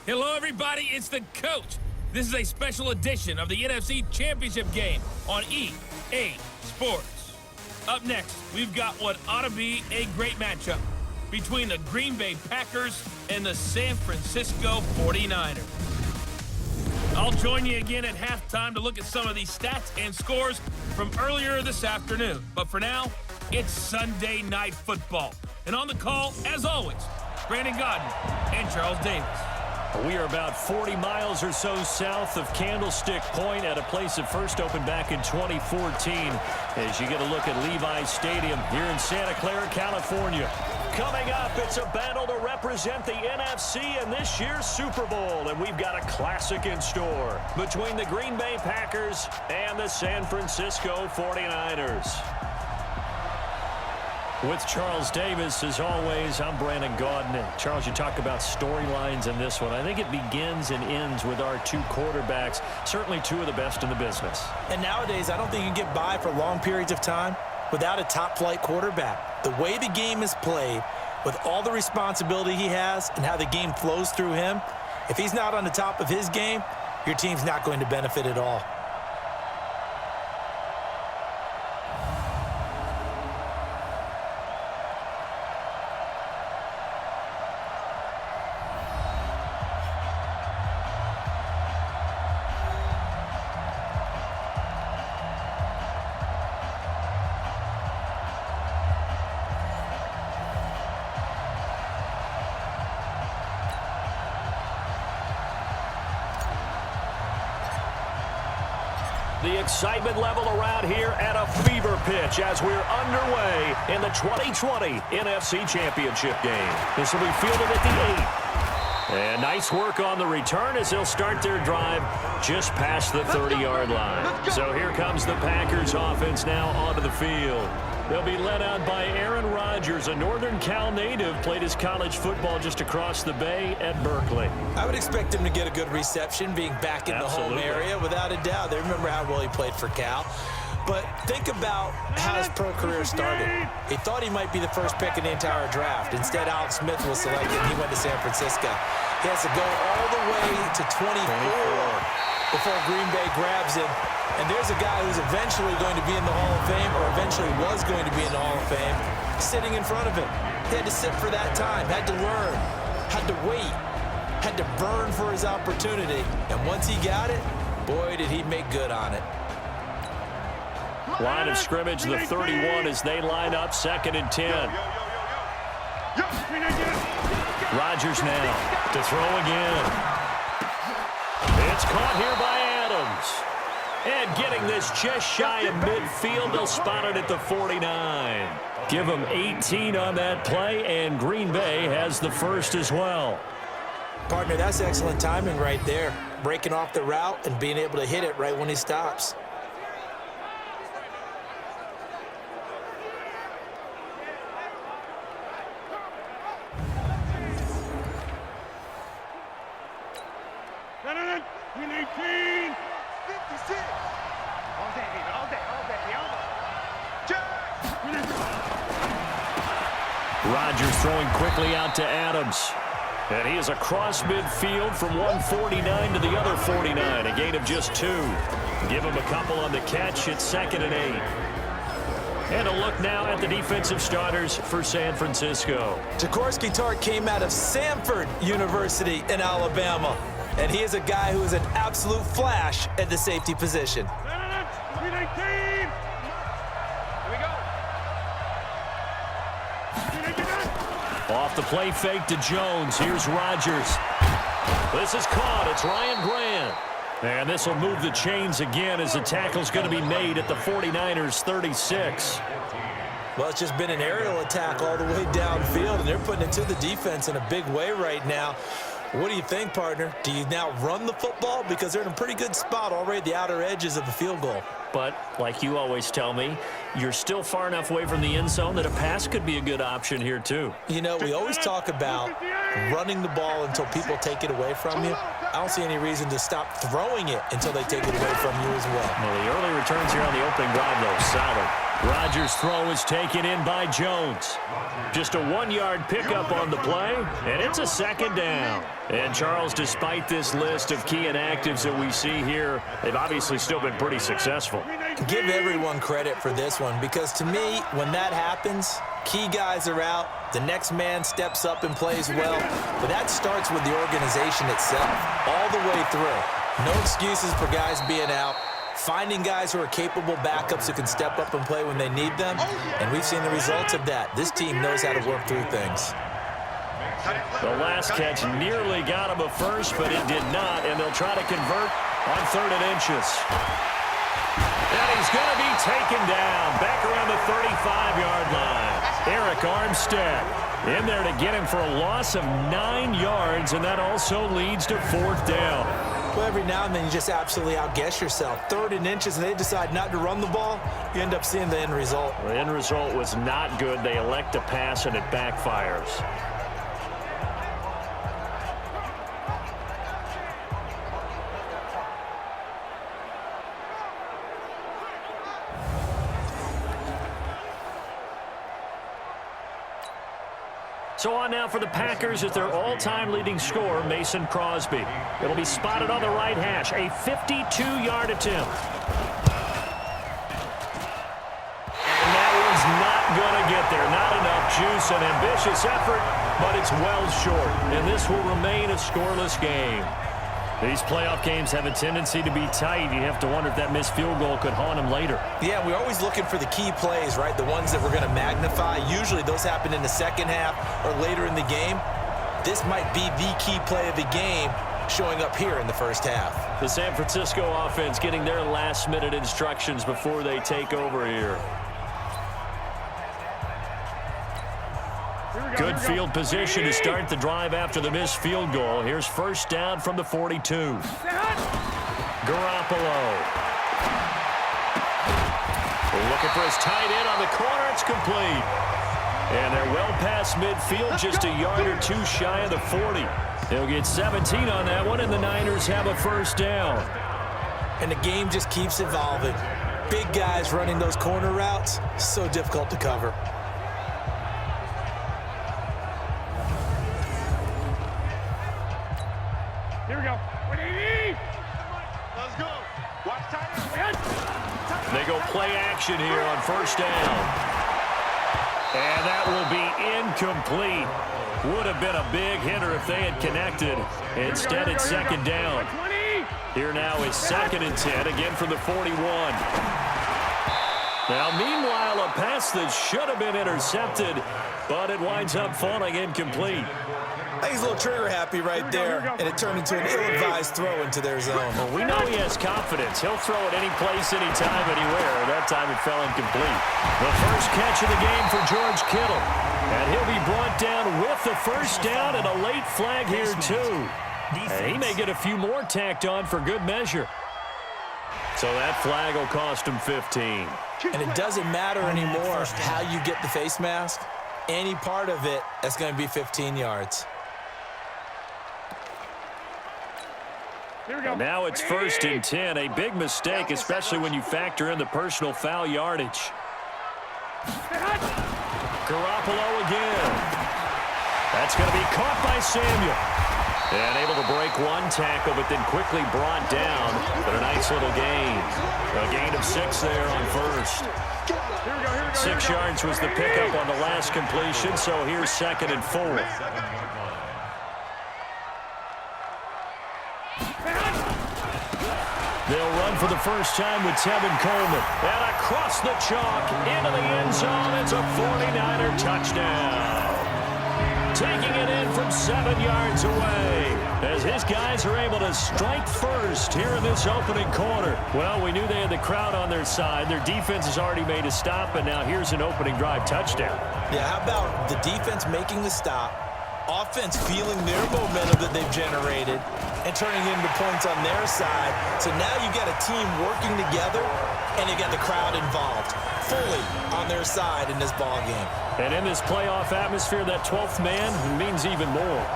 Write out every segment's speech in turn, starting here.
Hello, everybody. It's the coach. This is a special edition of the NFC Championship game on EA Sports. Up next, we've got what ought to be a great matchup between the Green Bay Packers and the San Francisco 49ers. I'll join you again at halftime to look at some of these stats and scores from earlier this afternoon. But for now, it's Sunday Night Football. And on the call, as always, Brandon Godden and Charles Davis. We are about 40 miles or so south of Candlestick Point at a place that first opened back in 2014 as you get a look at Levi's Stadium here in Santa Clara, California. Coming up, it's a battle to represent the NFC in this year's Super Bowl, and we've got a classic in store between the Green Bay Packers and the San Francisco 49ers. With Charles Davis, as always, I'm Brandon Gaudin. Charles, you talk about storylines in this one. I think it begins and ends with our two quarterbacks, certainly two of the best in the business. And nowadays, I don't think you can get by for long periods of time without a top-flight quarterback. The way the game is played, with all the responsibility he has and how the game flows through him, if he's not on the top of his game, your team's not going to benefit at all. The excitement level around here at a fever pitch as we're underway in the 2020 NFC Championship game. This will be fielded at the 8. And nice work on the return as they'll start their drive just past the 30-yard line. So here comes the Packers offense now onto the field. They'll be led out by Aaron Rodgers, a Northern Cal native, played his college football just across the bay at Berkeley. I would expect him to get a good reception being back in the home area, without a doubt. They remember how well he played for Cal. But think about how his pro career started. He thought he might be the first pick in the entire draft. Instead, Alex Smith was selected, and he went to San Francisco. He has to go all the way to 24 before Green Bay grabs him. And there's a guy who's eventually going to be in the Hall of Fame, or eventually was going to be in the Hall of Fame, sitting in front of him. He had to sit for that time, had to learn, had to wait, had to burn for his opportunity. And once he got it, boy, did he make good on it. Line of scrimmage, the 31 as they line up, 2nd and 10. Rodgers now to throw again. It's caught here by Adams. And getting this just shy of midfield, they'll spot it at the 49. Give them 18 on that play, and Green Bay has the first as well. Partner, that's excellent timing right there. Breaking off the route and being able to hit it right when he stops. Rodgers throwing quickly out to Adams. And he is across midfield from 149 to the other 49. A gain of just 2. Give him a couple on the catch. It's 2nd and 8. And a look now at the defensive starters for San Francisco. Jaworski Tartt came out of Samford University in Alabama. And he is a guy who is an absolute flash at the safety position. Off the play fake to Jones. Here's Rodgers. This is caught. It's Ryan Grant. And this will move the chains again as the tackle's going to be made at the 49ers 36. Well, it's just been an aerial attack all the way downfield, and they're putting it to the defense in a big way right now. What do you think, partner? Do you now run the football? Because they're in a pretty good spot already at the outer edges of the field goal. But, like you always tell me, you're still far enough away from the end zone that a pass could be a good option here, too. You know, we always talk about running the ball until people take it away from you. I don't see any reason to stop throwing it until they take it away from you as well. Well, the early returns here on the opening drive, though, solid. Rodgers' throw is taken in by Jones. Just a 1-yard pickup on the play, and it's a second down. And Charles, despite this list of key inactives that we see here, they've obviously still been pretty successful. Give everyone credit for this one, because to me, when that happens, key guys are out, the next man steps up and plays well, but that starts with the organization itself, all the way through. No excuses for guys being out. Finding guys who are capable backups who can step up and play when they need them, and we've seen the results of that. This team knows how to work through things. The last catch nearly got him a first, but it did not, and they'll try to convert on 3rd and inches. And he's going to be taken down back around the 35-yard line. Eric Armstead in there to get him for a loss of 9 yards, and that also leads to 4th down. Well, every now and then you just absolutely outguess yourself. 3rd and inches, and they decide not to run the ball, you end up seeing the end result. The end result was not good. They elect to pass, and it backfires. So on now for the Packers at their all-time leading scorer, Mason Crosby. It'll be spotted on the right hash, a 52-yard attempt. And that one's not going to get there. Not enough juice, an ambitious effort, but it's well short. And this will remain a scoreless game. These playoff games have a tendency to be tight. You have to wonder if that missed field goal could haunt them later. Yeah, we're always looking for the key plays, right? The ones that we're going to magnify. Usually those happen in the second half or later in the game. This might be the key play of the game showing up here in the first half. The San Francisco offense getting their last-minute instructions before they take over here. Good field position to start the drive after the missed field goal. Here's 1st down from the 42. Garoppolo. Looking for his tight end on the corner. It's complete. And they're well past midfield, just a yard or two shy of the 40. They'll get 17 on that one, and the Niners have a 1st down. And the game just keeps evolving. Big guys running those corner routes, so difficult to cover. Here we go. Let's go. Watch time. They go play action here on 1st down. And that will be incomplete. Would have been a big hitter if they had connected. Instead, it's 2nd down. Here now is 2nd and 10, again from the 41. Now, meanwhile, a pass that should have been intercepted, but it winds up falling incomplete. I think he's a little trigger happy right there, and it turned into an ill-advised throw into their zone. Well, we know he has confidence. He'll throw it any place, anytime, anywhere. That time it fell incomplete. The first catch of the game for George Kittle. And he'll be brought down with the 1st down and a late flag here, too. And he may get a few more tacked on for good measure. So that flag will cost him 15. And it doesn't matter anymore how you get the face mask. Any part of it, that's going to be 15 yards. And now it's 1st and 10. A big mistake, especially when you factor in the personal foul yardage. Garoppolo again. That's going to be caught by Samuel. And able to break one tackle, but then quickly brought down. But a nice little gain. A gain of 6 there on 1st. 6 yards was the pickup on the last completion, so here's 2nd and 4. They'll run for the first time with Tevin Coleman. And across the chalk, into the end zone. It's a 49er touchdown. Taking it in from 7 yards away as his guys are able to strike first here in this opening quarter. Well, we knew they had the crowd on their side. Their defense has already made a stop, and now here's an opening drive touchdown. Yeah, how about the defense making the stop, offense feeling their momentum that they've generated, and turning into points on their side. So now you've got a team working together, and you got the crowd involved fully on their side in this ball game. And in this playoff atmosphere, that 12th man means even more.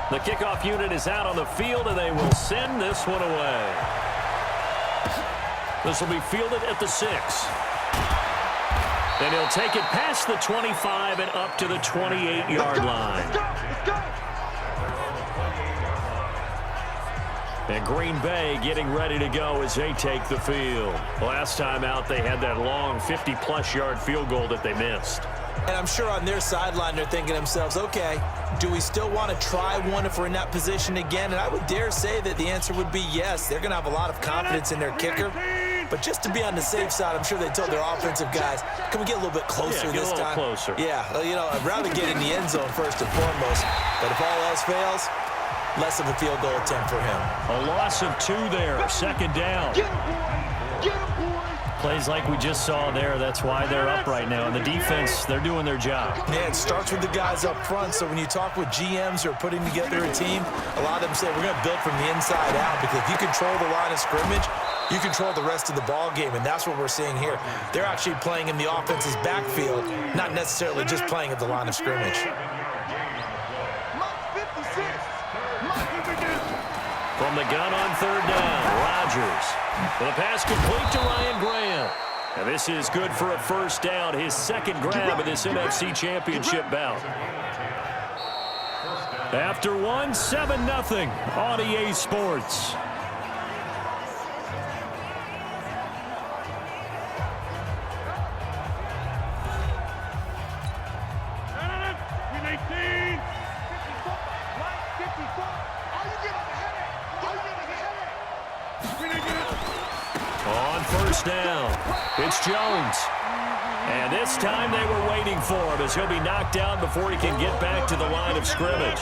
The kickoff unit is out on the field, and they will send this one away. This will be fielded at the 6. And he'll take it past the 25 and up to the 28-yard line. Let's go. And Green Bay getting ready to go as they take the field. Last time out, they had that long 50-plus yard field goal that they missed. And I'm sure on their sideline they're thinking to themselves, okay, do we still want to try one if we're in that position again? And I would dare say that the answer would be yes. They're going to have a lot of confidence in their kicker. But just to be on the safe side, I'm sure they told their offensive guys, can we get a little bit closer this time? Closer. Yeah, you know, I'd rather get in the end zone first and foremost. But if all else fails, less of a field goal attempt for him. A loss of 2 there, second down. Get him, boy. Get him, boy. Plays like we just saw there. That's why they're up right now. And the defense, they're doing their job. Yeah, it starts with the guys up front. So when you talk with GMs who are putting together a team, a lot of them say we're going to build from the inside out, because if you control the line of scrimmage, you control the rest of the ball game, and that's what we're seeing here. They're actually playing in the offense's backfield, not necessarily just playing at the line of scrimmage. From the gun on third down, Rodgers. The pass complete to Ryan Graham. And this is good for a first down, his second grab of this NFC Championship bout. After one, 7-0 on EA Sports. On first down, it's Jones. And this time they were waiting for him, as he'll be knocked down before he can get back to the line of scrimmage.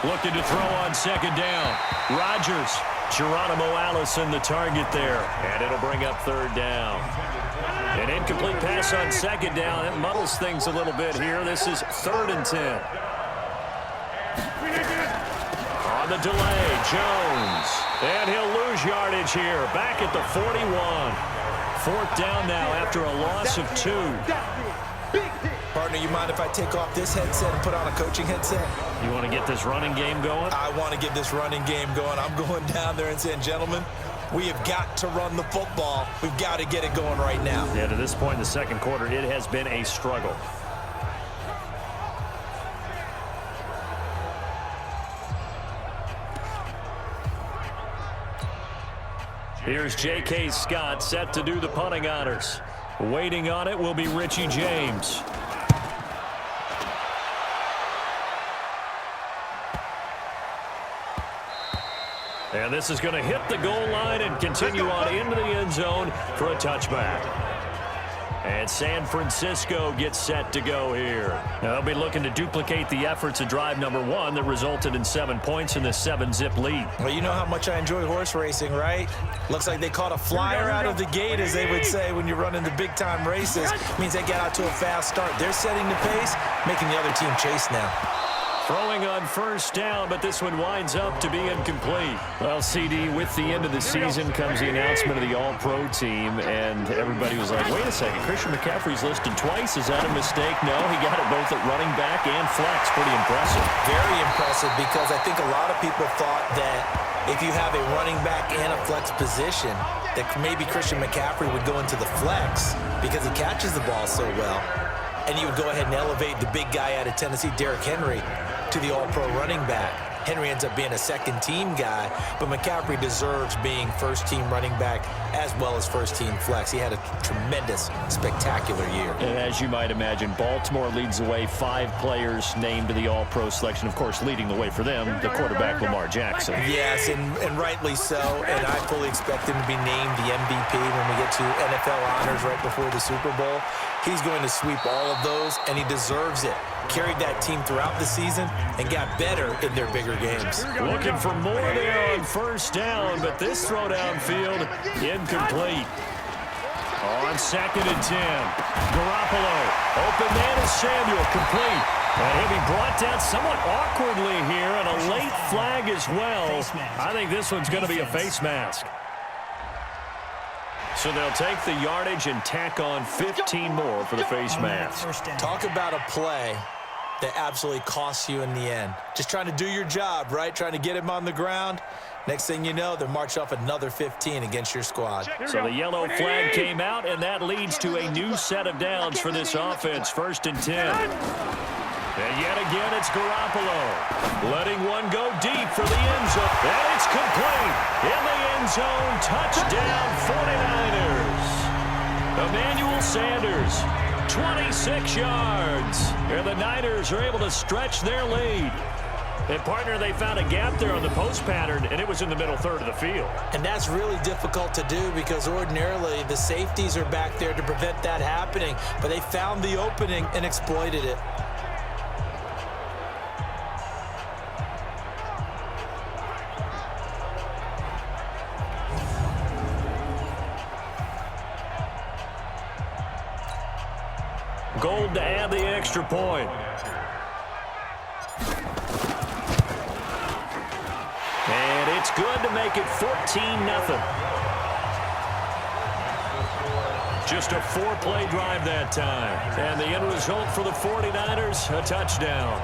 Looking to throw on second down. Rodgers, Geronimo Allison the target there. And it'll bring up third down. An incomplete pass on second down. It muddles things a little bit here. This is 3rd and 10. On the delay, Jones. And he'll lose yardage here. Back at the 41. 4th down now after a loss of 2. Partner, you mind if I take off this headset and put on a coaching headset? You want to get this running game going? I want to get this running game going. I'm going down there and saying, gentlemen, we have got to run the football. We've got to get it going right now. Yeah, to this point in the second quarter, it has been a struggle. Here's J.K. Scott set to do the punting honors. Waiting on it will be Richie James. And this is going to hit the goal line and continue on into the end zone for a touchback. And San Francisco gets set to go here. Now, they'll be looking to duplicate the efforts of drive number 1 that resulted in 7 points in this 7-zip lead. Well, you know how much I enjoy horse racing, right? Looks like they caught a flyer out of the gate, as they would say when you're running the big-time races. Means they get out to a fast start. They're setting the pace, making the other team chase now. Throwing on first down, but this one winds up to be incomplete. Well, CD, with the end of the season comes the announcement of the All-Pro team, and everybody was like, wait a second, Christian McCaffrey's listed twice. Is that a mistake? No, he got it both at running back and flex. Pretty impressive. Very impressive, because I think a lot of people thought that if you have a running back and a flex position, that maybe Christian McCaffrey would go into the flex because he catches the ball so well. And you would go ahead and elevate the big guy out of Tennessee, Derrick Henry, to the All-Pro running back. Henry ends up being a second-team guy, but McCaffrey deserves being first-team running back as well as first-team flex. He had a tremendous, spectacular year. And as you might imagine, Baltimore leads the way. 5 players named to the All-Pro selection. Of course, leading the way for them, the quarterback Lamar Jackson. Yes, and rightly so. And I fully expect him to be named the MVP when we get to NFL honors right before the Super Bowl. He's going to sweep all of those, and he deserves it. Carried that team throughout the season and got better in their bigger games. Looking for more there on first down, but this throw downfield incomplete. On 2nd and 10, Garoppolo. Open man is Samuel, complete. And he'll be brought down somewhat awkwardly here, and a late flag as well. I think this one's going to be a face mask. So they'll take the yardage and tack on 15 more for the face mask. Talk about a play that absolutely costs you in the end. Just trying to do your job, right? Trying to get him on the ground. Next thing you know, they're marching off another 15 against your squad. So the yellow flag came out, and that leads to a new set of downs for this offense. 1st and 10. And yet again, it's Garoppolo letting one go deep for the end zone. And it's complete. In the end zone, touchdown 49ers. Emmanuel Sanders, 26 yards. And the Niners are able to stretch their lead. And, partner, they found a gap there on the post pattern, and it was in the middle third of the field. And that's really difficult to do because ordinarily the safeties are back there to prevent that happening. But they found the opening and exploited it. Gold to add the extra point. And it's good to make it 14-0. Just a 4-play drive that time. And the end result for the 49ers, a touchdown.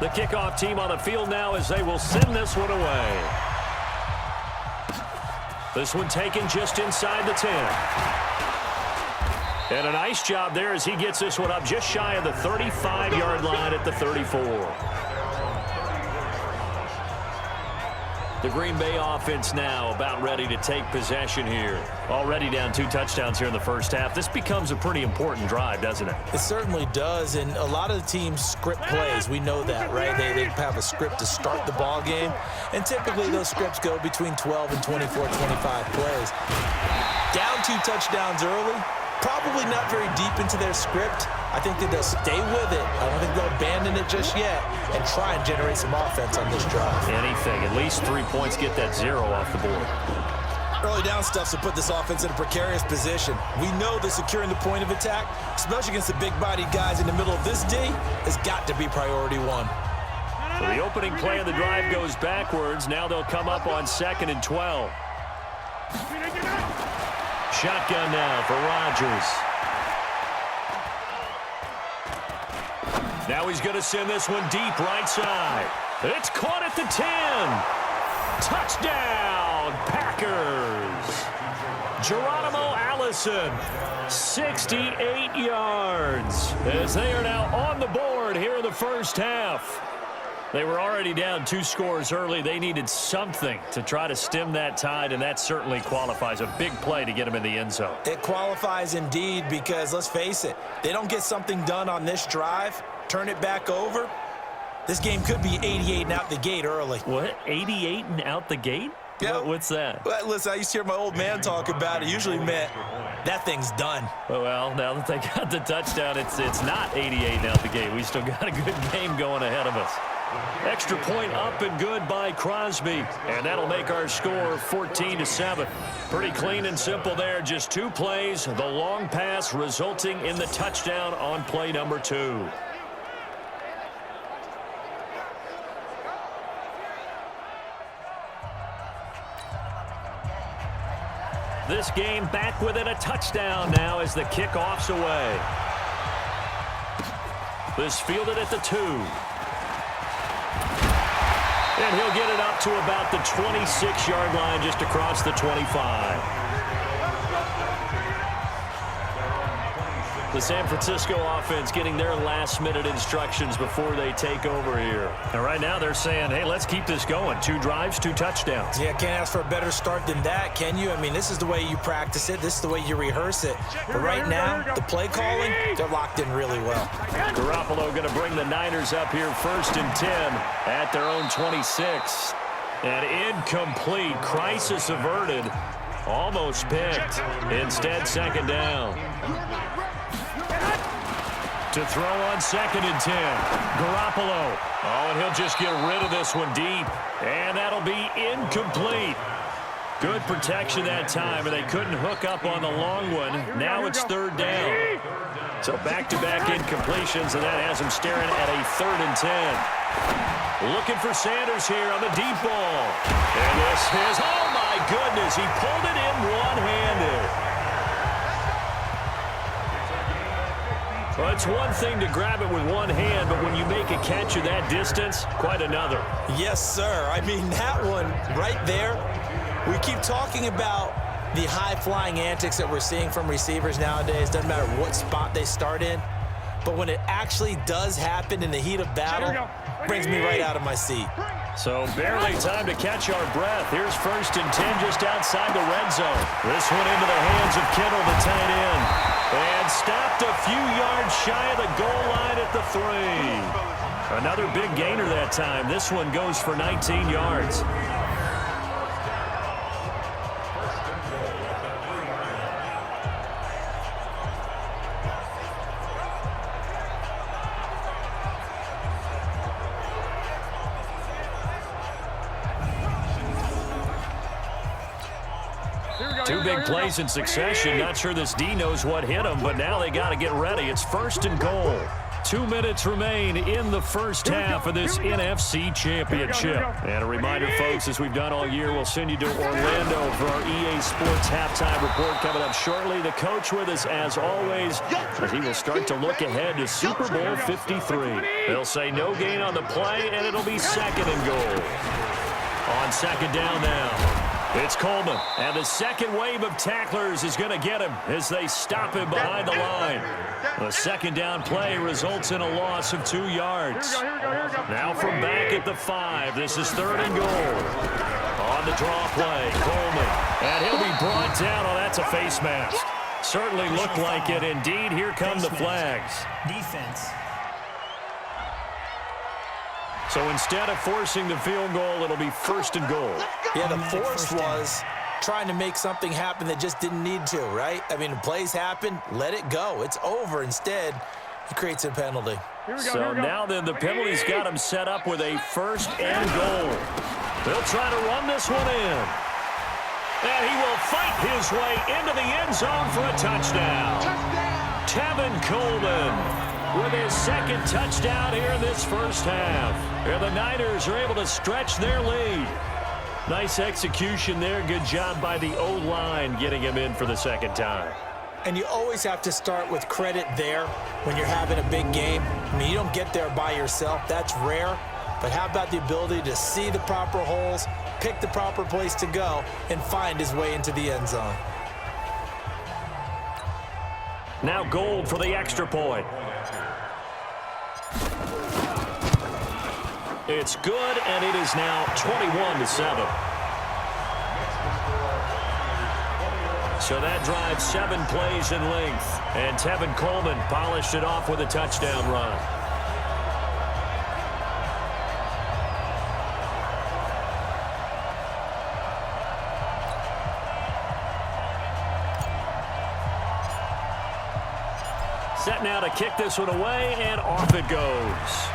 The kickoff team on the field now as they will send this one away. This one taken just inside the 10. And a nice job there as he gets this one up just shy of the 35-yard line at the 34. The Green Bay offense now about ready to take possession here. Already down 2 touchdowns here in the first half. This becomes a pretty important drive, doesn't it? It certainly does, and a lot of the teams script plays. We know that, right? They have a script to start the ball game, and typically those scripts go between 12 and 24, 25 plays. Down 2 touchdowns early, probably not very deep into their script. I think that they'll stay with it. I don't think they'll abandon it just yet and try and generate some offense on this drive. Anything. At least 3 points, get that 0 off the board. Early down stuff to put this offense in a precarious position. We know that securing the point of attack, especially against the big-bodied guys in the middle of this D, has got to be priority 1. So the opening play of the drive goes backwards. Now they'll come up on 2nd and 12. Shotgun now for Rodgers. Now he's going to send this one deep right side. It's caught at the 10. Touchdown, Packers. Geronimo Allison, 68 yards, as they are now on the board here in the first half. They were already down 2 scores early. They needed something to try to stem that tide, and that certainly qualifies. A big play to get them in the end zone. It qualifies indeed because, let's face it, they don't get something done on this drive, turn it back over, this game could be 88 and out the gate early. What? 88 and out the gate? Yeah. What's that? Well, listen, I used to hear my old man talk about it. Usually meant that thing's done. Well, now that they got the touchdown, it's not 88 and out the gate. We still got a good game going ahead of us. Extra point up and good by Crosby. And that'll make our score 14-7. Pretty clean and simple there. Just 2 plays. The long pass resulting in the touchdown on play number 2. This game back within a touchdown now as the kickoff's away. This fielded at the 2. And he'll get it up to about the 26-yard line just across the 25. The San Francisco offense getting their last-minute instructions before they take over here. And right now they're saying, hey, let's keep this going. 2 drives, 2 touchdowns. Yeah, can't ask for a better start than that, can you? I mean, this is the way you practice it. This is the way you rehearse it. But right now, the play calling, they're locked in really well. Garoppolo going to bring the Niners up here 1st and 10 at their own 26. And incomplete. Crisis averted. Almost picked. Instead, 2nd down. To throw on 2nd and 10. Garoppolo. Oh, and he'll just get rid of this one deep. And that'll be incomplete. Good protection that time, and they couldn't hook up on the long one. Now it's 3rd down. So back-to-back incompletions, and that has him staring at a 3rd and 10. Looking for Sanders here on the deep ball. And this is, oh my goodness, he pulled it in one-handed. Well, it's one thing to grab it with one hand, but when you make a catch of that distance, quite another. Yes, sir. I mean, that one right there, we keep talking about the high-flying antics that we're seeing from receivers nowadays. Doesn't matter what spot they start in. But when it actually does happen in the heat of battle, brings me right out of my seat. So barely time to catch our breath. Here's 1st and 10 just outside the red zone. This one into the hands of Kittle, the tight end. And stopped a few yards shy of the goal line at the 3. Another big gainer that time. This one goes for 19 yards. Two big plays in succession. Not sure this D knows what hit him, but now they got to get ready. It's 1st and goal. 2 minutes remain in the first half of this NFC Championship. And a reminder, folks, as we've done all year, we'll send you to Orlando for our EA Sports halftime report coming up shortly. The coach with us, as always, as he will start to look ahead to Super Bowl 53. They'll say no gain on the play, and it'll be 2nd and goal. On 2nd down now. It's Coleman, and the second wave of tacklers is going to get him as they stop him behind the line. The 2nd down play results in a loss of 2 yards. Now from back at the 5, this is 3rd and goal. On the draw play, Coleman, and he'll be brought down. Oh, that's a face mask. Certainly looked like it. Indeed, here come the flags. Defense. So instead of forcing the field goal, it'll be 1st and goal. Yeah, the force was trying to make something happen that just didn't need to, right? I mean, the plays happen, let it go. It's over. Instead, he creates a penalty. So now then, the penalty's got him set up with a 1st and goal. They'll try to run this one in. And he will fight his way into the end zone for a touchdown. Tevin Coleman with his 2nd touchdown here in this first half. And the Niners are able to stretch their lead. Nice execution there. Good job by the O-line getting him in for the 2nd time. And you always have to start with credit there when you're having a big game. I mean, you don't get there by yourself. That's rare. But how about the ability to see the proper holes, pick the proper place to go, and find his way into the end zone? Now Gold for the extra point. It's good, and it is now 21-7. So that drives 7 plays in length, and Tevin Coleman polished it off with a touchdown run. Set now to kick this one away, and off it goes.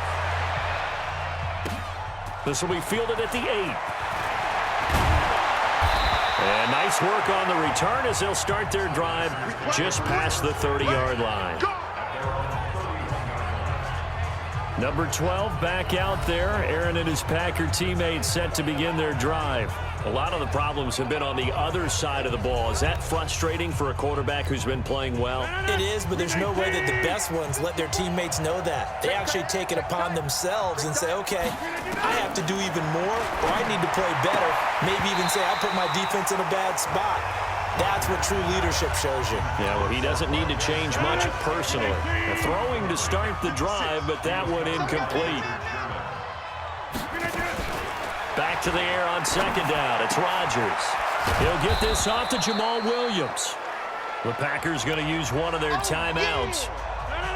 This will be fielded at the 8. And nice work on the return as they'll start their drive just past the 30-yard line. Number 12 back out there. Aaron and his Packer teammates set to begin their drive. A lot of the problems have been on the other side of the ball. Is that frustrating for a quarterback who's been playing well? It is, but there's no way that the best ones let their teammates know that. They actually take it upon themselves and say, okay, I have to do even more, or I need to play better. Maybe even say, I put my defense in a bad spot. That's what true leadership shows you. Yeah, well, he doesn't need to change much personally. Throwing to start the drive, but that one incomplete. Back to the air on 2nd down. It's Rodgers. He'll get this off to Jamal Williams. The Packers going to use one of their timeouts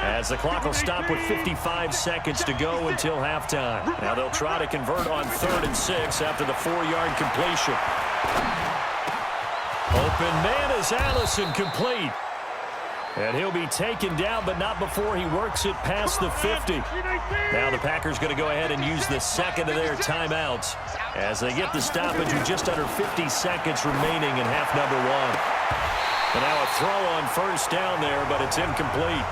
as the clock will stop with 55 seconds to go until halftime. Now they'll try to convert on 3rd and 6 after the 4-yard completion. Open man is Allison, complete. And he'll be taken down, but not before he works it past the 50. Now the Packers going to go ahead and use the second of their timeouts as they get the stoppage with just under 50 seconds remaining in half number one. And now a throw on first down there, but it's incomplete.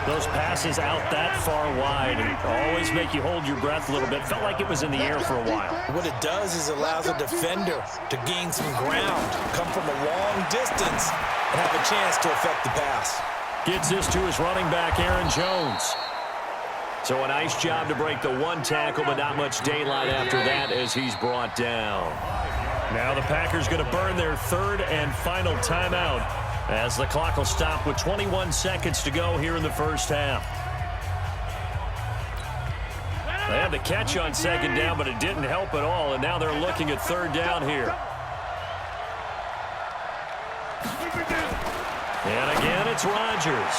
Those passes out that far wide always make you hold your breath a little bit. Felt like it was in the air for a while. What it does is it allows a defender to gain some ground, come from a long distance, and have a chance to affect the pass. Gets this to his running back, Aaron Jones. So a nice job to break the one tackle, but not much daylight after that as he's brought down. Now the Packers going to burn their third and final timeout as the clock will stop with 21 seconds to go here in the first half. They had the catch on second down, but it didn't help at all, and now they're looking at third down here. And again, it's Rodgers.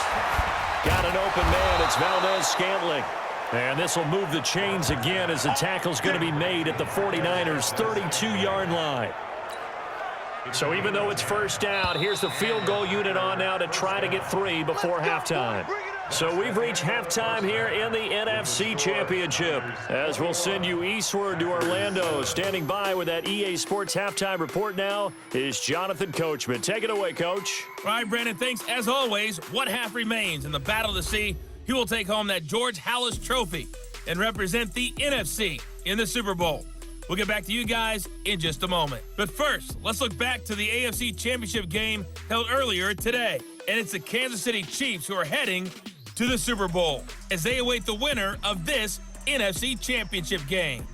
Got an open man. It's Valdez-Scantling. And this will move the chains again as the tackle's going to be made at the 49ers' 32-yard line. So even though it's first down, here's the field goal unit on now to try to get 3 before halftime. So we've reached halftime here in the NFC Championship as we'll send you eastward to Orlando. Standing by with that EA Sports halftime report now is Jonathan Coachman. Take it away, Coach. All right, Brandon, thanks. As always, one half remains in the Battle of the Sea. He will take home that George Halas Trophy and represent the NFC in the Super Bowl. We'll get back to you guys in just a moment. But first, let's look back to the AFC Championship game held earlier today. And it's the Kansas City Chiefs who are heading to the Super Bowl as they await the winner of this NFC Championship game.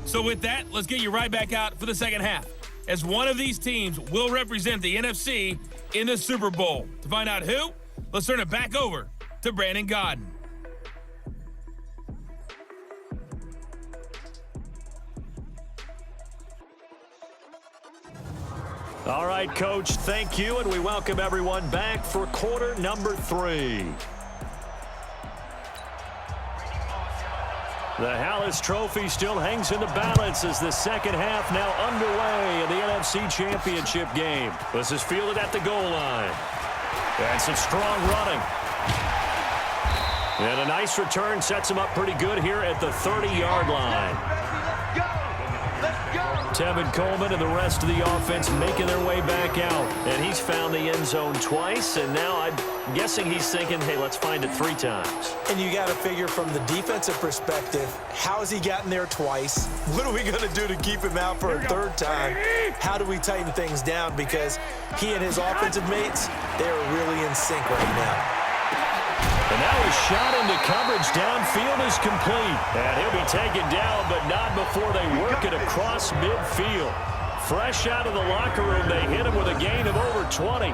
So with that, let's get you right back out for the second half, as one of these teams will represent the NFC in the Super Bowl. To find out who, let's turn it back over to Brandon Godden. All right, Coach, thank you, and we welcome everyone back for quarter number 3. The Halas Trophy still hangs in the balance as the second half now underway in the NFC Championship game. This is fielded at the goal line. And some strong running. And a nice return sets him up pretty good here at the 30-yard line. Tevin Coleman and the rest of the offense making their way back out. And he's found the end zone twice, and now I'm guessing he's thinking, hey, let's find it 3 times. And you got to figure from the defensive perspective, how has he gotten there twice? What are we going to do to keep him out for a 3rd time? How do we tighten things down? Because he and his offensive mates, they're really in sync right now. And now his shot into coverage downfield is complete. And he'll be taken down, but not before they work it across midfield. Fresh out of the locker room, they hit him with a gain of over 20.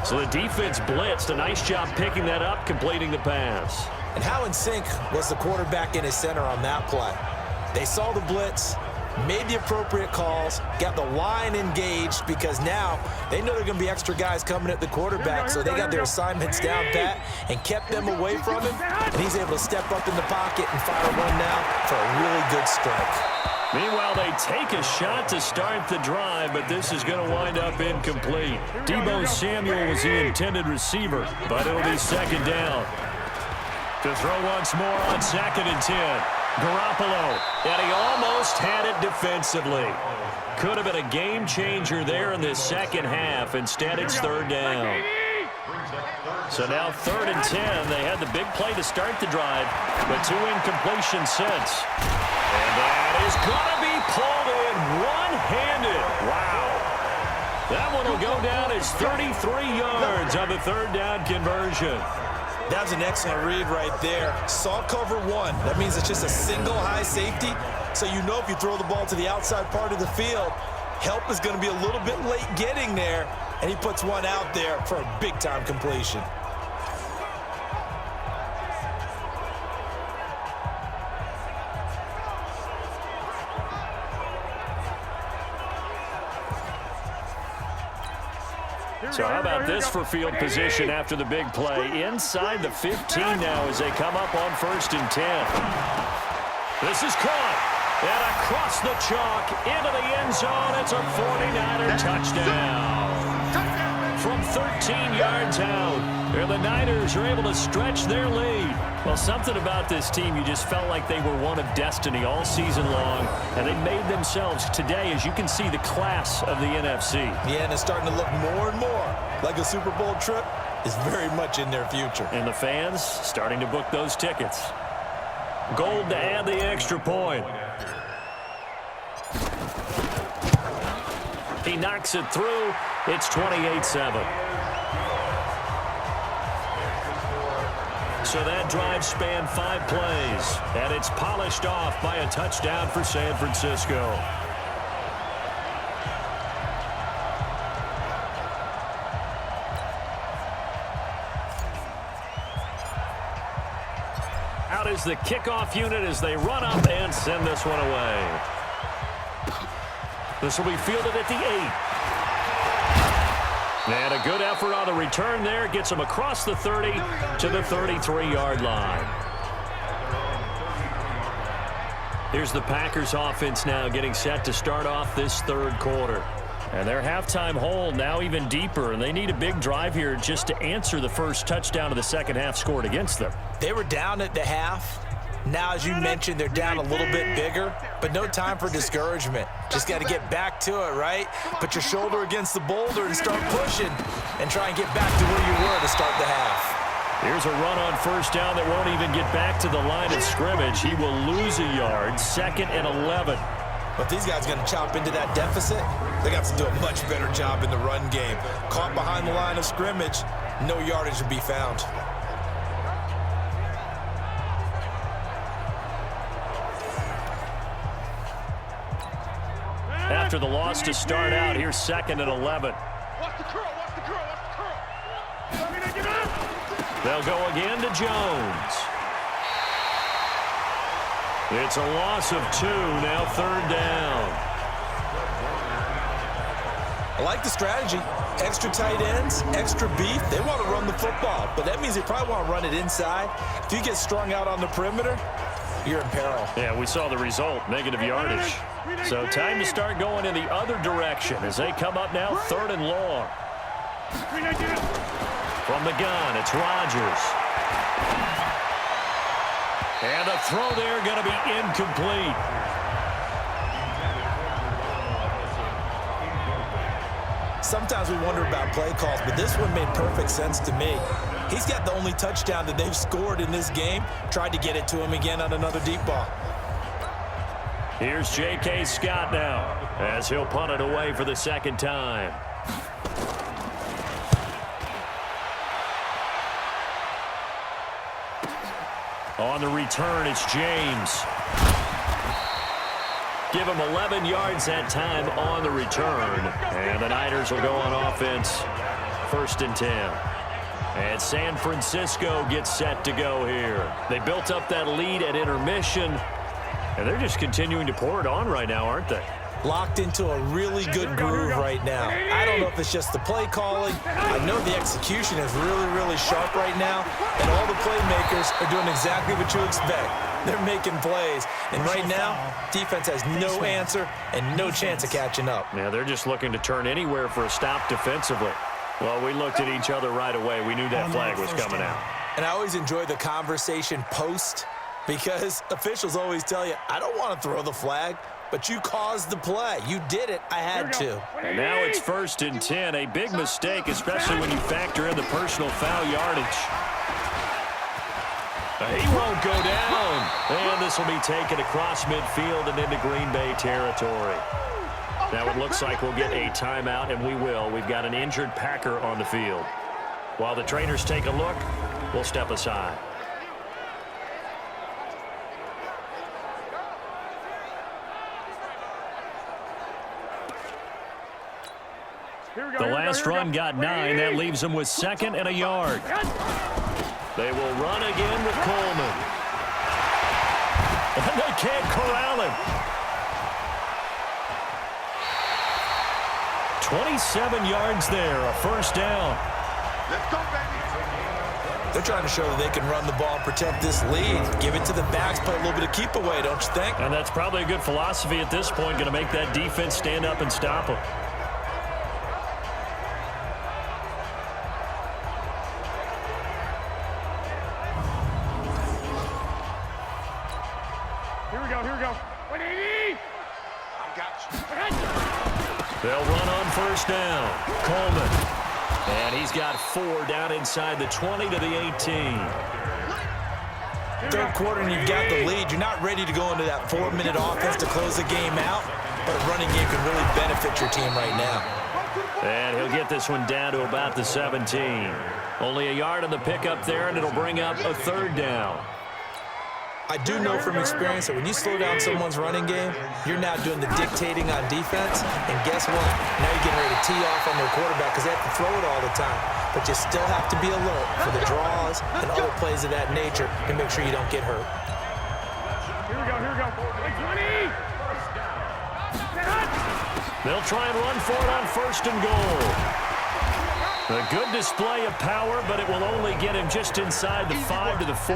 So the defense blitzed. A nice job picking that up, completing the pass. And how in sync was the quarterback and his center on that play? They saw the blitz, made the appropriate calls, got the line engaged, because now they know there are going to be extra guys coming at the quarterback, so they got their assignments down pat and kept them away from him, and he's able to step up in the pocket and fire one now for a really good strike. Meanwhile, they take a shot to start the drive, but this is going to wind up incomplete. Deebo Samuel was the intended receiver, but it'll be second down. To throw once more on 2nd and 10. Garoppolo, and he almost had it defensively. Could have been a game changer there in this second half. Instead, it's 3rd down. So now 3rd and 10. They had the big play to start the drive, but 2 incompletions since. And that is going to be pulled in one-handed. Wow. That one will go down as 33 yards on the 3rd down conversion. That was an excellent read right there. Saw cover 1. That means it's just a single high safety. So you know if you throw the ball to the outside part of the field, help is going to be a little bit late getting there. And he puts one out there for a big-time completion. So how about this for field position after the big play? Inside the 15 now as they come up on 1st and 10. This is caught. And across the chalk into the end zone. It's a 49er touchdown. from 13 yards out. And the Niners are able to stretch their lead. Well, something about this team, you just felt like they were one of destiny all season long, and they made themselves today, as you can see, the class of the NFC. Yeah, and it's starting to look more and more like a Super Bowl trip is very much in their future. And the fans starting to book those tickets. Gold to add the extra point. He knocks it through. It's 28-7. So that drive spanned 5 plays, and it's polished off by a touchdown for San Francisco. Out is the kickoff unit as they run up and send this one away. This will be fielded at the 8. And a good effort on the return there. Gets him across the 30 to the 33-yard line. Here's the Packers offense now getting set to start off this third quarter. And their halftime hole now even deeper, and they need a big drive here just to answer the first touchdown of the second half scored against them. They were down at the half. Now, as you mentioned, they're down a little bit bigger, but no time for discouragement. Just got to get back to it, right? Put your shoulder against the boulder and start pushing and try and get back to where you were to start the half. Here's a run on first down that won't even get back to the line of scrimmage. He will lose a yard, 2nd and 11. But these guys going to chop into that deficit. They got to do a much better job in the run game. Caught behind the line of scrimmage, no yardage to be found. After the loss to start out, here's 2nd and 11. Watch the curl, watch the curl, watch the curl. They'll go again to Jones. It's a loss of 2, now 3rd down. I like the strategy. Extra tight ends, extra beef. They want to run the football, but that means they probably want to run it inside. If you get strung out on the perimeter, you're in peril. Yeah, we saw the result, negative yardage. So time to start going in the other direction as they come up now 3rd and long. From the gun, it's Rodgers. And the throw there going to be incomplete. Sometimes we wonder about play calls, but this one made perfect sense to me. He's got the only touchdown that they've scored in this game. Tried to get it to him again on another deep ball. Here's J.K. Scott now as he'll punt it away for the 2nd time. On the return, it's James. Give him 11 yards that time on the return. And the Niners will go on offense. 1st and 10. And San Francisco gets set to go here. They built up that lead at intermission. And they're just continuing to pour it on right now, aren't they? Locked into a really good groove right now. I don't know if it's just the play calling. I know the execution is really, really sharp right now. And all the playmakers are doing exactly what you expect. They're making plays. And right now, defense has no answer and no chance of catching up. Yeah, they're just looking to turn anywhere for a stop defensively. Well, we looked at each other right away. We knew that flag was coming out. And I always enjoy the conversation post because officials always tell you, I don't want to throw the flag, but you caused the play. You did it. I had to. And now it's 1st and 10. A big mistake, especially when you factor in the personal foul yardage. He won't go down. And this will be taken across midfield and into Green Bay territory. Now it looks like we'll get a timeout, and we will. We've got an injured Packer on the field. While the trainers take a look, we'll step aside. The last run got 9. That leaves them with 2nd and a yard. They will run again with Coleman. And they can't corral him. 27 yards there, a 1st down. Let's go, baby. They're trying to show that they can run the ball and protect this lead. Give it to the backs, play a little bit of keep away, don't you think? And that's probably a good philosophy at this point, going to make that defense stand up and stop them. They'll run on first down. Coleman. And he's got 4 down inside the 20 to the 18. Third quarter and you've got the lead. You're not ready to go into that 4-minute offense to close the game out, but a running game can really benefit your team right now. And he'll get this one down to about the 17. Only a yard on the pickup there, and it'll bring up a 3rd down. I do know from experience that when you slow down someone's running game, you're now doing the dictating on defense. And guess what? Now you're getting ready to tee off on their quarterback because they have to throw it all the time. But you still have to be alert for the draws and other plays of that nature to make sure you don't get hurt. Here we go, here we go. 20! They'll try and run for it on 1st and goal. A good display of power, but it will only get him just inside the 5 to the 4.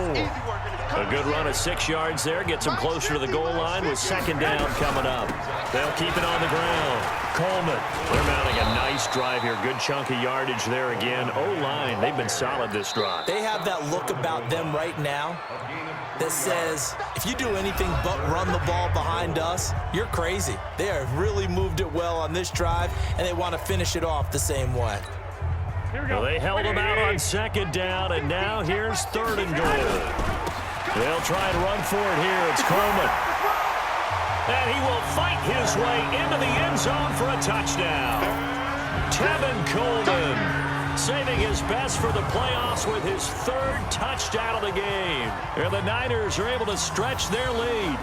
A good run of 6 yards there. Gets him closer to the goal line with 2nd down coming up. They'll keep it on the ground. Coleman. They're mounting a nice drive here. Good chunk of yardage there again. O-line, they've been solid this drive. They have that look about them right now that says, if you do anything but run the ball behind us, you're crazy. They have really moved it well on this drive, and they want to finish it off the same way. Well, they held him out on 2nd down, and now here's 3rd and goal. They'll try and run for it here. It's Coleman. And he will fight his way into the end zone for a touchdown. Tevin Coleman saving his best for the playoffs with his 3rd touchdown of the game. And the Niners are able to stretch their lead.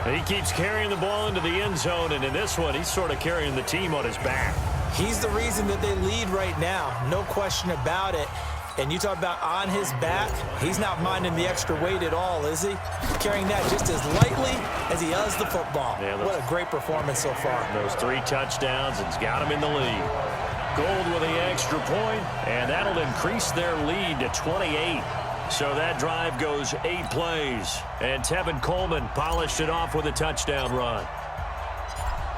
He keeps carrying the ball into the end zone, and in this one, he's sort of carrying the team on his back. He's the reason that they lead right now. No question about it. And you talk about on his back, he's not minding the extra weight at all, is he? Carrying that just as lightly as he does the football. Yeah, what a great performance so far. Those 3 touchdowns, it's got him in the lead. Gold with the extra point, and that'll increase their lead to 28. So that drive goes 8 plays, and Tevin Coleman polished it off with a touchdown run.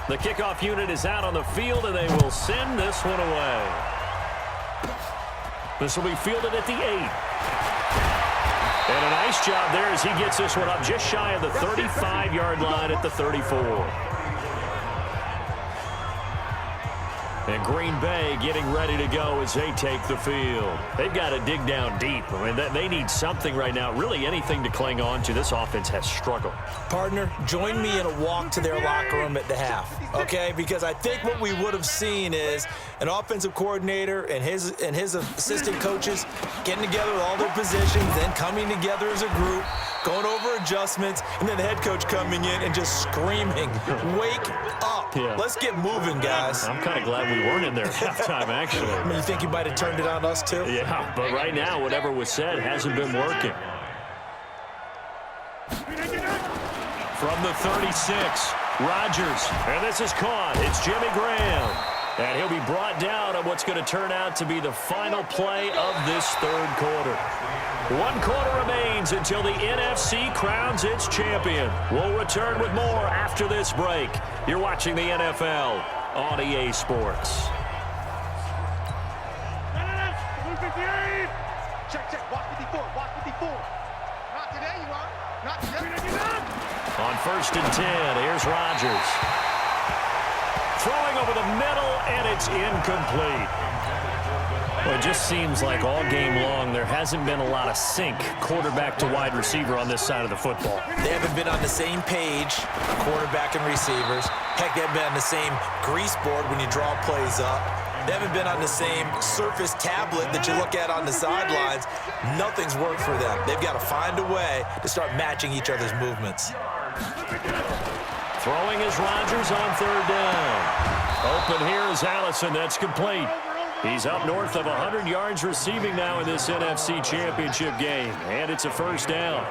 The kickoff unit is out on the field, and they will send this one away. This will be fielded at the 8. And a nice job there as he gets this one up just shy of the 35-yard line at the 34. And Green Bay getting ready to go as they take the field. They've got to dig down deep. I mean, they need something right now, really anything to cling on to. This offense has struggled. Partner, join me in a walk to their locker room at the half, okay? Because I think what we would have seen is an offensive coordinator and his assistant coaches getting together with all their positions, then coming together as a group, going over adjustments, and then the head coach coming in and just screaming, wake up. Yeah. Let's get moving, guys. I'm kind of glad we weren't in there at halftime, actually. I mean, you think you might have turned it on us, too? Yeah, but right now, whatever was said hasn't been working. From the 36, Rodgers, and this is caught. It's Jimmy Graham. And he'll be brought down on what's going to turn out to be the final play of this 3rd quarter. 1 quarter remains until the NFC crowns its champion. We'll return with more after this break. You're watching the NFL on EA Sports. Check. Watch 54. Not today, you are. Not today. On 1st and 10, here's Rodgers. Throwing over the middle, and it's incomplete. Well, it just seems like all game long there hasn't been a lot of sync quarterback to wide receiver on this side of the football. They haven't been on the same page, quarterback and receivers. Heck, they haven't been on the same grease board when you draw plays up. They haven't been on the same surface tablet that you look at on the sidelines. Nothing's worked for them. They've got to find a way to start matching each other's movements. Throwing is Rodgers on 3rd down. Open here is Allison. That's complete. He's up north of 100 yards receiving now in this NFC Championship game. And it's a 1st down.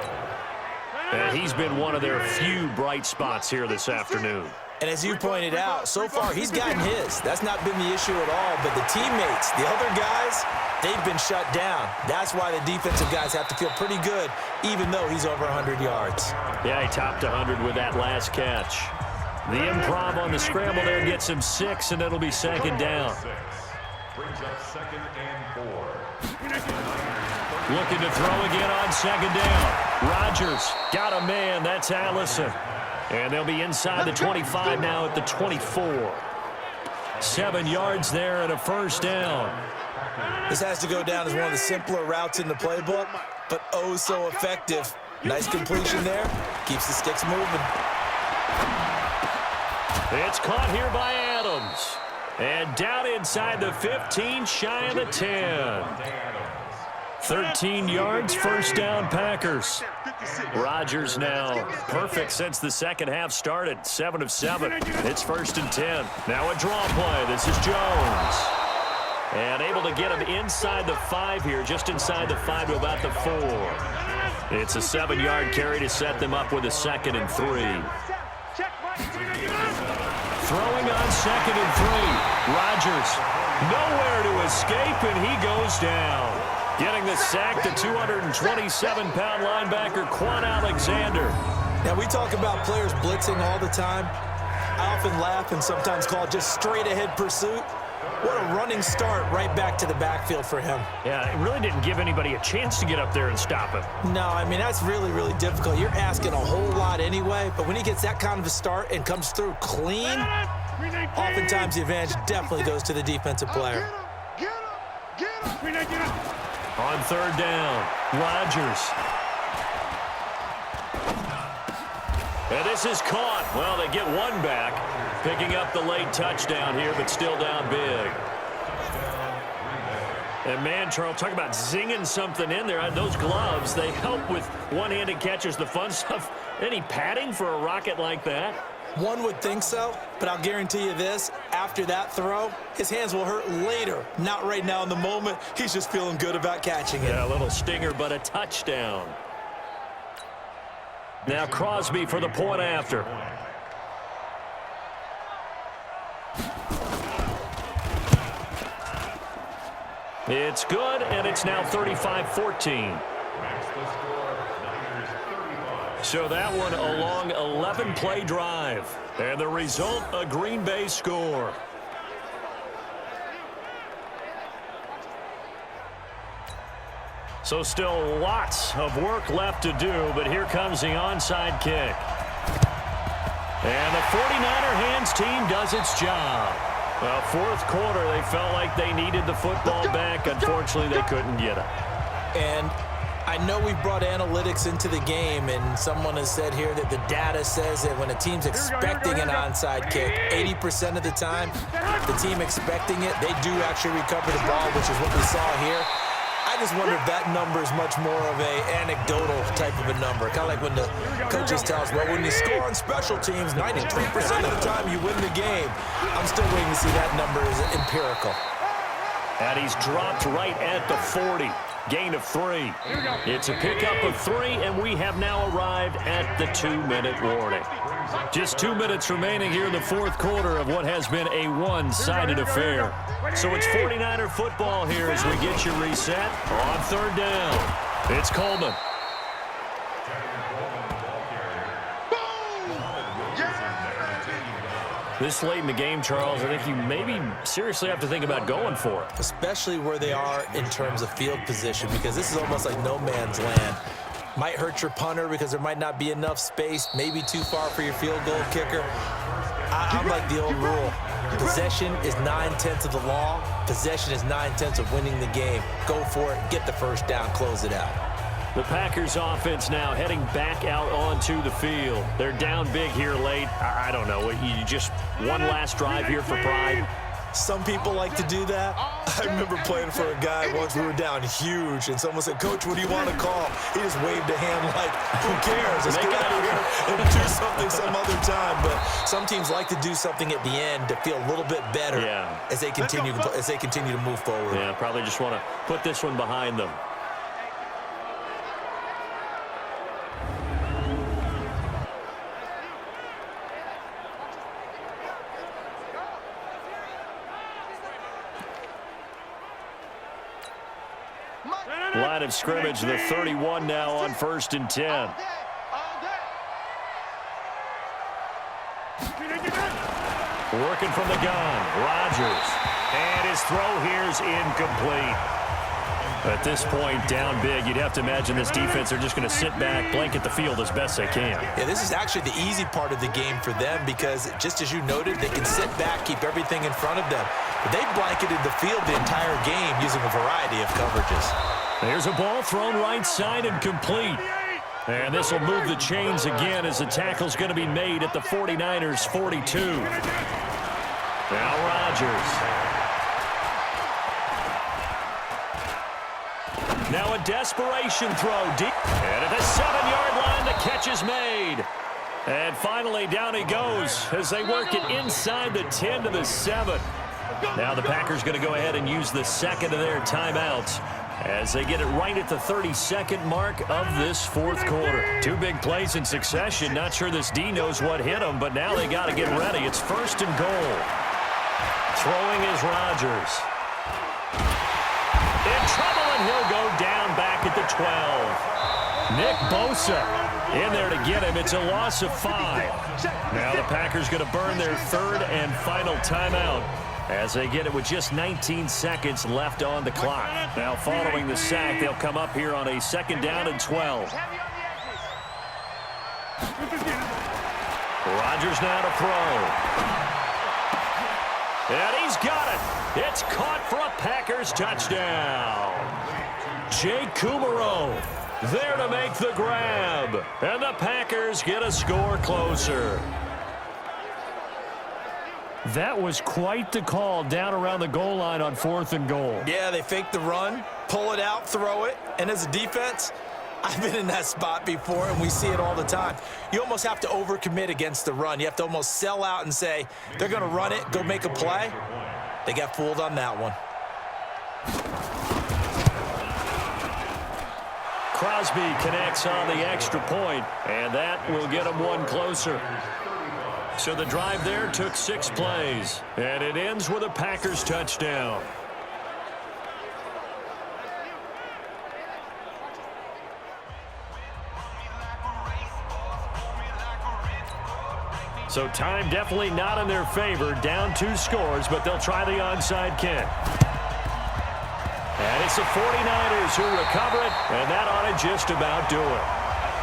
And he's been one of their few bright spots here this afternoon. And as you pointed out, so far he's gotten his. That's not been the issue at all. But the teammates, the other guys, they've been shut down. That's why the defensive guys have to feel pretty good, even though he's over 100 yards. Yeah, he topped 100 with that last catch. The improv on the scramble there gets him 6, and it'll be 2nd down. Brings up 2nd and 4. Looking to throw again on 2nd down. Rodgers got a man. That's Allison. And they'll be inside the 25 now at the 24. 7 yards there and a first down. This has to go down as one of the simpler routes in the playbook, but oh so effective. Nice completion there. Keeps the sticks moving. It's caught here by Adams. And down inside the 15, shy of the 10. 13 yards, first down Packers. Rodgers now perfect since the second half started. 7 of 7. It's 1st and 10. Now a draw play. This is Jones. And able to get him inside the 5 here, just inside the 5 to about the 4. It's a 7-yard carry to set them up with a 2nd and 3. Throwing on 2nd and 3. Rodgers nowhere to escape, and he goes down. Getting the sack, the 227-pound linebacker, Quan Alexander. Now, we talk about players blitzing all the time. I often laugh and sometimes call it just straight-ahead pursuit. What a running start right back to the backfield for him. Yeah, it really didn't give anybody a chance to get up there and stop him. No, I mean, that's really, really difficult. You're asking a whole lot anyway, but when he gets that kind of a start and comes through clean, oftentimes the advantage definitely goes to the defensive player. On 3rd down, Rodgers. And this is caught. Well, they get one back, picking up the late touchdown here, but still down big. And man, Charles, talk about zinging something in there. Those gloves, they help with one-handed catches, the fun stuff. Any padding for a rocket like that? One would think so, but I'll guarantee you this, after that throw, his hands will hurt later. Not right now in the moment. He's just feeling good about catching it. Yeah, a little stinger, but a touchdown. Now Crosby for the point after. It's good, and it's now 35-14. So that one a long 11-play drive. And the result, a Green Bay score. So still lots of work left to do, but here comes the onside kick. And the 49er hands team does its job. Well, 4th quarter, they felt like they needed the football back. Unfortunately, they couldn't get it. And I know we've brought analytics into the game, and someone has said here that the data says that when a team's expecting an onside kick, 80% of the time, the team expecting it, they do actually recover the ball, which is what we saw here. I just wonder if that number is much more of a anecdotal type of a number. Kind of like when the coaches tell us, well, when you score on special teams, 93% of the time you win the game. I'm still waiting to see that number is empirical. And he's dropped right at the 40. Gain of 3. It's a pickup of 3, and we have now arrived at the 2-minute warning. Just 2 minutes remaining here in the 4th quarter of what has been a one-sided affair. So it's 49er football here as we get you reset on 3rd down. It's Coleman. This late in the game, Charles, I think you maybe seriously have to think about going for it. Especially where they are in terms of field position, because this is almost like no man's land. Might hurt your punter because there might not be enough space, maybe too far for your field goal kicker. I'm like the old rule. Possession is 9/10 of the law. Possession is 9/10 of winning the game. Go for it, get the first down, close it out. The Packers offense now heading back out onto the field. They're down big here late. I don't know. You just one last drive here for pride? Some people like to do that. I remember playing for a guy once. We were down huge, and someone said, "Coach, what do you want to call?" He just waved a hand like, "Who cares? Let's get out of here and do something some other time." But some teams like to do something at the end to feel a little bit better as they continue to move forward. Yeah, probably just want to put this one behind them. Line of scrimmage, the 31 now on 1st and 10. Working from the gun, Rodgers. And his throw here is incomplete. At this point, down big, you'd have to imagine this defense, they're just going to sit back, blanket the field as best they can. Yeah, this is actually the easy part of the game for them because, just as you noted, they can sit back, keep everything in front of them. But they've blanketed the field the entire game using a variety of coverages. There's a ball thrown right side and complete. And this will move the chains again as the tackle's going to be made at the 49ers' 42. Now Rodgers. Now a desperation throw deep. And at the 7-yard line, the catch is made. And finally, down he goes as they work it inside the 10 to the 7. Now the Packers going to go ahead and use the second of their timeouts as they get it right at the 32nd mark of this fourth quarter. Two big plays in succession. Not sure this D knows what hit them, but now they got to get ready. It's 1st and goal. Throwing is Rodgers. In trouble, and he'll go down back at the 12. Nick Bosa in there to get him. It's a loss of 5. Now the Packers going to burn their 3rd and final timeout as they get it with just 19 seconds left on the clock. Now following the sack, they'll come up here on a 2nd down and 12. Rodgers now to throw. And he's got it. It's caught for a Packers touchdown. Jake Kumaro there to make the grab. And the Packers get a score closer. That was quite the call down around the goal line on 4th and goal. Yeah, they fake the run, pull it out, throw it. And as a defense, I've been in that spot before, and we see it all the time. You almost have to overcommit against the run. You have to almost sell out and say, they're going to run it, go make a play. They got fooled on that one. Crosby connects on the extra point, and that will get them one closer. So the drive there took 6 plays, and it ends with a Packers touchdown. So time definitely not in their favor. Down 2 scores, but they'll try the onside kick. And it's the 49ers who recover it, and that ought to just about do it.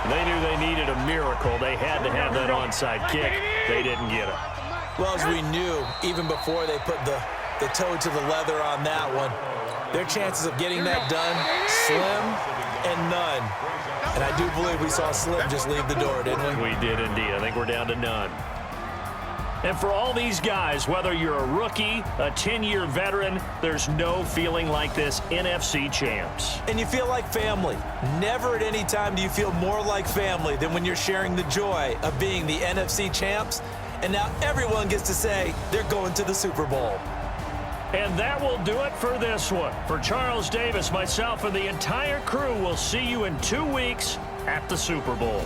They knew they needed a miracle. They had to have that onside kick. They didn't get it. Well, as we knew, even before they put the toe to the leather on that one, their chances of getting that done, slim and none. And I do believe we saw Slim just leave the door, didn't we? We did indeed. I think we're down to none. And for all these guys, whether you're a rookie, a 10-year veteran, there's no feeling like this NFC champs. And you feel like family. Never at any time do you feel more like family than when you're sharing the joy of being the NFC champs. And now everyone gets to say they're going to the Super Bowl. And that will do it for this one. For Charles Davis, myself, and the entire crew, we'll see you in 2 weeks at the Super Bowl.